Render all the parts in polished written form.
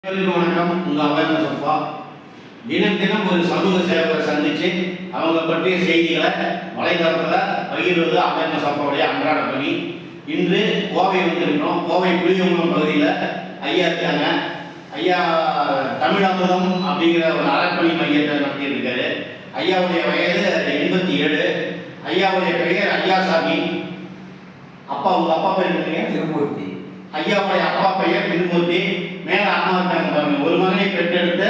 வணக்கம். உங்கள் அவேர்னஸ் அப்பா தினம் தினம் ஒரு சமூக சேவகரை சந்தித்து அவங்க பற்றிய செய்திகளை வலைதளத்தில் பகிர்வது அவேர்னஸ் அப்பாவுடைய அன்றாட பணி. இன்று கோவை வந்திருக்கிறோம். கோவை புளியங்குளம் பகுதியில் ஐயா இருக்காங்க. ஐயா தமிழமுதம் அப்படிங்கிற ஒரு அறப்பணி மையத்தை நடத்தியிருக்காரு. ஐயாவுடைய வயது 87. ஐயாவுடைய பெயர் ஐயாசாமி. உங்கள் அப்பா பேர் என்னங்க? திருமூர்த்தி. ஐயாவுடைய அப்பா பெயர் திருமூர்த்தி. மேல அம்மா இருக்காங்க பாருங்க. ஒரு மகனை பெற்றெடுத்த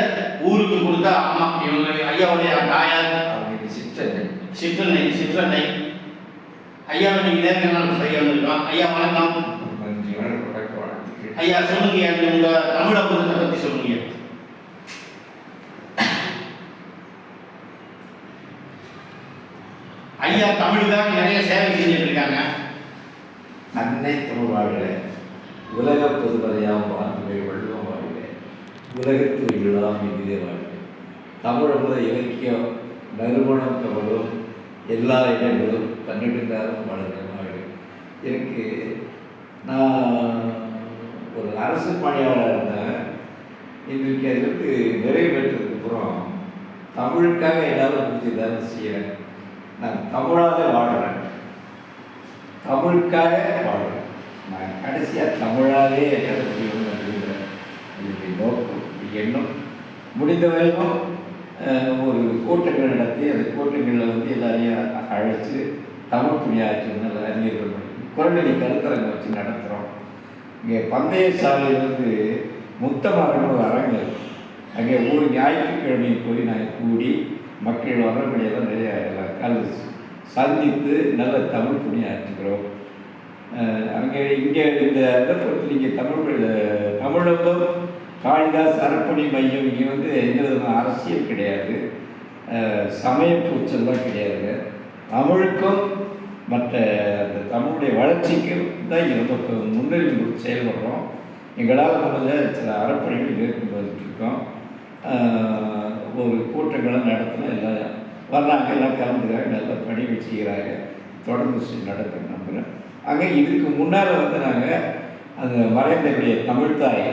ஊருக்கு கொடுத்த அம்மா இவங்க. ஐயாவுடைய தாயார் சிற்றன்னை. ஐயாவை நீங்க நேர்காணல் செய்ய வந்திருக்கோம். ஐயா வணக்கம். ஐயா சொல்லுங்க, உங்க தமிழ் அமுதத்தை பத்தி சொல்லுங்க. ஐயா தமிழுக்காக நிறைய சேவை செஞ்சுட்டு இருக்காங்க. அன்னை திருவாழ்க, உலக பொதுமறையாம் வாழ்க்கை வள்ளுவம் வாழ்க, உலகத்தில் இல்லாம இதே வாழ்க்கை. தமிழக இலக்கியம் நறுமணம் கவலும் எல்லா இடங்களும் பன்னெடுங்காலும் வாழ்க்கை வாழ்க. எனக்கு நான் ஒரு அரசு பணியாளர் இருந்தேன். இன்றைக்கு அது வந்து நிறைவேற்றதுக்கு அப்புறம் தமிழுக்காக ஏதாவது முடிஞ்சதாக செய்கிறேன். நான் தமிழாக வாழ்கிறேன், தமிழுக்காக வாழ்கிறேன். நான் கடைசியாக தமிழாகவே என்னால் முடியும் அப்படிங்கிறேன். என்னுடைய நோக்கம், எண்ணம். முடிந்த வரைக்கும் ஒரு கூட்டங்கள் நடத்தி அந்த கூட்டங்களில் வந்து எல்லாரையும் அழைச்சி தமிழ் புண்ணியாற்று நல்ல அறிஞர்கள் குரலடி கருத்தரங்க வச்சு நடத்துகிறோம். இங்கே பந்தய சாலையிலிருந்து முத்தமரன் ஒரு அரங்கு, அங்கே ஒரு ஞாயிற்றுக்கிழமை போய் நாங்கள் கூடி மக்கள் வரக்கூடியெல்லாம் நிறைய சந்தித்து நல்ல தமிழ் புண்ணியாற்றுகிறோம். அங்கே இங்கே இந்த இடத்துல இங்கே தமிழகம் காளிதாஸ் அறப்பணி மையம் இங்கே வந்து எந்த விதமான அரசியல் கிடையாது, சமய பூச்செல்லாம் கிடையாது. தமிழுக்கும் மற்ற அந்த தமிழுடைய வளர்ச்சிக்கும் தான் இங்கே ரொம்ப முன்னுரிமை கொடுத்து செயல்படுறோம். எங்களால் முதல்ல சில அறப்பணிகள் மேற்கொண்டுருக்கோம். ஒரு கூட்டங்களும் நடத்தின எல்லாம் வர்றாங்க, எல்லாம் கலந்துக்கிறாங்க, நல்ல பணிகள் செய்கிறாங்க. தொடர்ந்து நடக்க நம்புகிறேன். ஆக இதுக்கு முன்னால் வந்து நாங்கள் அந்த மறைந்தவருடைய தமிழ்தாய்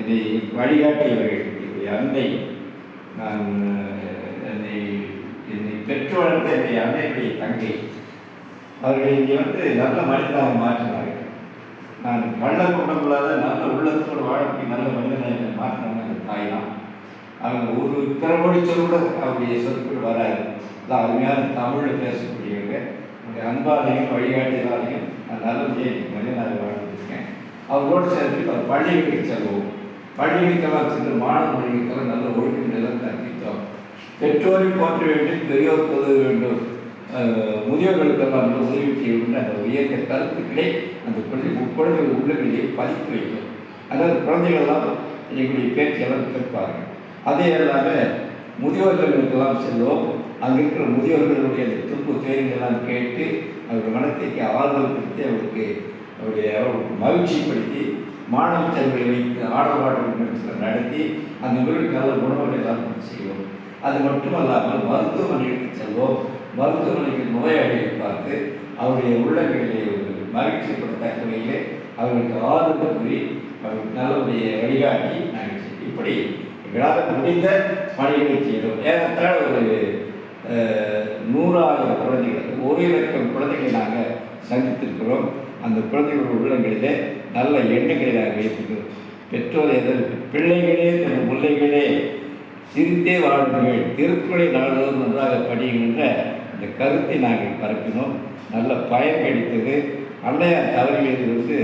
இதை வழிகாட்டியவர்கள், என்னுடைய அன்னை, நான் என்னை பெற்று வளர்த்த என்னுடைய அன்னையுடைய தங்கை, அவர்கள் இங்கே வந்து நல்ல மனிதனாக மாற்றினார்கள். நான் நல்ல குடும்பங்களாக நல்ல உள்ளத்தோடு வாழக்கூடிய நல்ல மனிதனாக மாற்றினாங்க அந்த தாய் தான். அவங்க ஒரு பிறமொழி சொல்ல கூட அவருடைய சொற்கள் வராது. அதான் அருமையான தமிழில் பேசக்கூடியவங்க. உங்களுடைய அன்பாலையும் வழிகாட்டினாலையும் நான் நல்லபடியாக மனிதனாக வாழ்ந்துருக்கேன். அவரோடு சேர்த்து அவர் பள்ளிகளுக்கு செல்வோம். பள்ளிகளுக்கெல்லாம் சென்று மாணவர்களுக்கெல்லாம் நல்ல ஒழுக்கங்களெல்லாம் கற்பித்தோம். பெற்றோரை போற்ற வேண்டும், பெரியோர் பொது வேண்டும், முதியோர்களுக்கெல்லாம் நல்ல உதவி செய்ய வேண்டும். அந்த உயர்ந்த கருத்துக்களை அந்த குழந்தைகள் உள்ளங்களிலே பதித்து வைக்கும். அதாவது குழந்தைகளெல்லாம் எங்களுடைய பேச்செல்லாம் கேட்பார்கள். அதே இல்லாமல் முதியோர்களுக்கெல்லாம் செல்வோம். அங்கே இருக்கிற முதியோர்களுடைய அந்த துன்பு தேவைகளெல்லாம் கேட்டு அவருடைய மனத்தைக்கு ஆறுதல் படுத்தி அவருடைய மகிழ்ச்சிப்படுத்தி மாணவ செல்களை வைத்து ஆடப்பாடு நடத்தி அந்த வீட்டுக்கு நல்ல உணவுகளை எல்லாம் செய்வோம். அது மட்டுமல்லாமல் மருத்துவமனைகளுக்கு செல்வோம். மருத்துவமனைக்கு நோயாளிகளை பார்த்து அவருடைய உள்ளங்களிலே ஒரு மகிழ்ச்சிப்படுத்த வகையிலே அவர்களுக்கு ஆறுதல் கூறி அவர்களுக்கு நல்லபடிய வழிகாட்டி நாங்கள் செய்வோம். இப்படி எங்களால் முடிந்த பணிகளை செய்கிறோம். ஏறத்தாழ ஒரு 100,000 குழந்தைகள், 1,00,000 குழந்தைகளை நாங்கள் சந்தித்திருக்கிறோம். அந்த குழந்தைகளோட உள்ளங்களிலே நல்ல எண்ணங்களை நாங்கள் வைத்திருக்கிறோம். பெற்றோர் எதற்கு பிள்ளைகளே தன் பிள்ளைகளே சிரித்தே வாழுங்கள், திருக்குறளை நாடுவதும் நன்றாக படியுங்கின்ற அந்த கருத்தை நாங்கள் பரப்பினோம். நல்ல பயன் கிடைத்தது. அன்னையார் தவறுகளிலிருந்து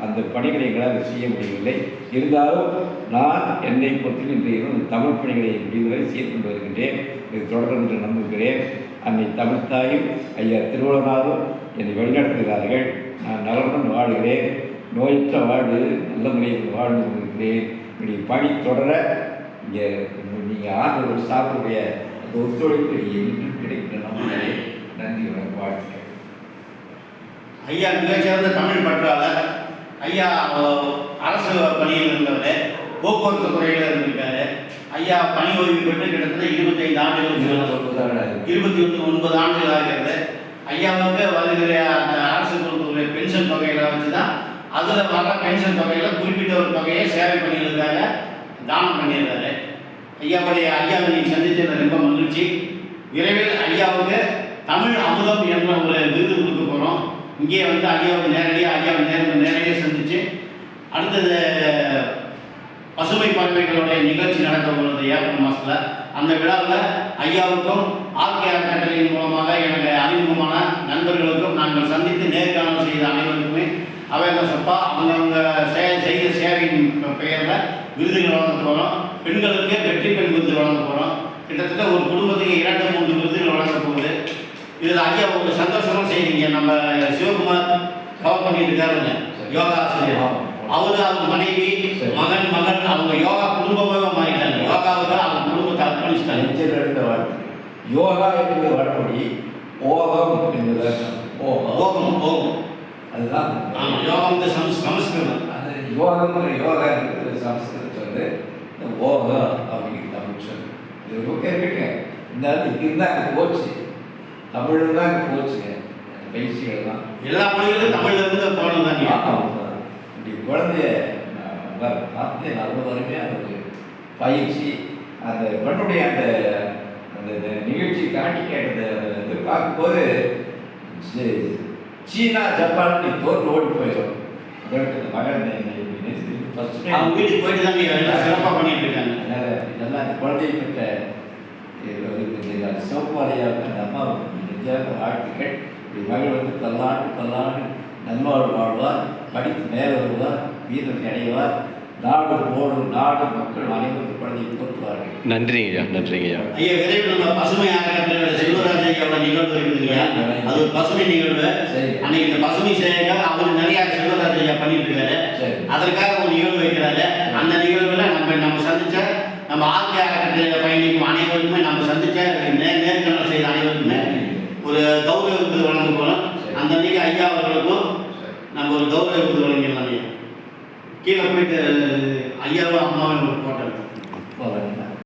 அந்த பணிகளை எங்களால் செய்ய முடியவில்லை. இருந்தாலும் நான் என்னை பொறுத்து இன்றைய தமிழ் பணிகளை முடிந்தவரை செய்து கொண்டு வருகின்றேன். இது தொடர்ந்து நம்புகிறேன். அன்னை தமிழ்த்தாயும் ஐயா திருவள்ளுவரும் என்னை வழிநடத்துகிறார்கள். நான் நலமுடன் வாழ்கிறேன். நோயற்ற வாழ்வு நல்ல முறையில் வாழ்ந்து கொண்டிருக்கிறேன். இப்படி பணி தொடர இங்கே நீங்கள் ஆதரவு சார்புடைய அந்த ஒத்துழைப்பு இன்னும் கிடைக்கிற நம்புகிறே. நன்றி, வணக்கம், வாழ்த்துக்கள். ஐயா மிகச்சிறந்த தமிழ் பற்றாளர். ஐயா அரசு பணியில் இருந்தவர், போக்குவரத்து துறையில் இருந்திருக்காரு. ஐயா பணி ஓய்வு பெற்று கிட்டத்தட்ட 25 ஆண்டுகள், 29 ஆண்டுகள் ஆகிறது. ஐயாவுக்கு வருகிற அந்த அரசு கொடுக்கக்கூடிய பென்ஷன் தொகையில வச்சு தான் அதில் வர பென்ஷன் தொகையில் குறிப்பிட்ட ஒரு தொகையை சேவை பண்ணியிருக்காங்க. தானம் பண்ணியிருந்தாரு. ஐயாவை நீங்கள் சந்தித்ததில் ரொம்ப மகிழ்ச்சி. விரைவில் ஐயாவுக்கு தமிழ் அமுதம் என்ற ஒரு விருது கொடுக்க போகிறோம். இங்கே வந்து ஐயாவுக்கு நேரடியாக சந்தித்து அடுத்தது பசுமை பறவைகளுடைய நிகழ்ச்சி நடக்க போகிறது ஏப்ரல் மாதத்தில். அந்த விழாவில் ஐயாவுக்கும் ஆர்கே அறக்கட்டளையின் மூலமாக எனக்கு அறிமுகமான நண்பர்களுக்கும் நாங்கள் சந்தித்து நேர்காணல் செய்த அனைவருக்குமே அவேர்னஸ் அப்பா அவங்கவுங்க செய்த சேவையின் பெயரில் விருதுகள் வழங்க போகிறோம். பெண்களுக்கு வெற்றி பெண் விருது வழங்க போகிறோம். கிட்டத்தட்ட ஒரு குடும்பத்துக்கு 2-3 விருதுகள் வழங்க போகுது. இதில் ஐயா ஒரு சந்தோஷமாக செய்றீங்க. நம்ம சிவகுமார் கவர் பண்ணிட்டு இருக்காருங்க, யோகா ஆசிரியர். அவங்க மனைவி மகன் அவங்க யோகா குடும்பமாக மாறிட்டாங்க. யோகாவுக்கு அவங்க குடும்பத்தை அர்ப்பணிச்சிட்டாங்க. யோகா என்பது வடமொழி, ஓகம் என்பது ஓகம் அதுதான். ஆமாம், யோகம் வந்து சமஸ்கிருதம். அது யோகா இருக்கிறது சமஸ்கிருதம் சொல்லு, ஓகம் அப்படின்னு தமிழ் சொல்லு. இது ரொம்ப கேட்குங்க. இந்த இங்கிருந்தா அங்கே போச்சு, தமிழ் தான் அங்கே போச்சுங்க. பயிற்சிகள் தான் எல்லா மொழிகளும் தமிழ்ல இருந்து போகணும் தான். இப்படி குழந்தைய பார்த்து நல்ல வறுமையாக ஒரு பயிற்சி அந்த பெண்ணுடைய அந்த அந்த நிகழ்ச்சி காட்டி கேட்டது அது பார்க்கும்போது சீனா ஜப்பான் நீ தோற்று ஓடி போயிடும். அதற்கு மகன் அவங்க வீட்டுக்கு போயிட்டு தான் எல்லாம் சிறப்பாக பண்ணிட்டு இருக்காங்க. அதனால் இதெல்லாம் அந்த குழந்தையை பெற்ற சிவகுமாரியாவுக்கு அந்த அம்மாவுக்கு நெஞ்சாக வாழ்த்துக்கள். இப்படி மகள் வந்து பல்லாண்டு நன்மாள் வாழ்வார், படித்து மேலே வருவார், வீரத்தை அடைவார், நாடு மக்கள் அனைவரும் குழந்தையை போற்றுவார்கள். நன்றிங்கய்யா. ஐயா, விரைவில் நம்ம பசுமை அறக்கட்டளையோட செல்வராஜ் ஐயாவோட நிகழ்வு இருக்குதுங்கய்யா. அது ஒரு பசுமை நிகழ்வு. அன்னைக்கு இந்த பசுமை சேவைக்காக அவர் நிறைய செல்வராஜ் ஐயா பண்ணிட்டு இருக்காரு. அதற்காக ஒரு நிகழ்வு வைக்கிறாரு. அந்த நிகழ்வுல நம்ம சந்திச்ச நம்ம ஆர்கே அறக்கட்டளையில பயணிக்கும் அனைவருக்குமே நம்ம சந்திச்ச நேர்காணல் செய்த அனைவருக்குமே ஒரு கௌரவ விருது வழங்க போகிறோம். அந்த அன்னைக்கு ஐயா அவர்களுக்கும் நம்ம ஒரு கௌரவ விருது வழங்கிடலாம். கீழே போயிட்டு ஐயாவும் அம்மாவும் போட்டோம்.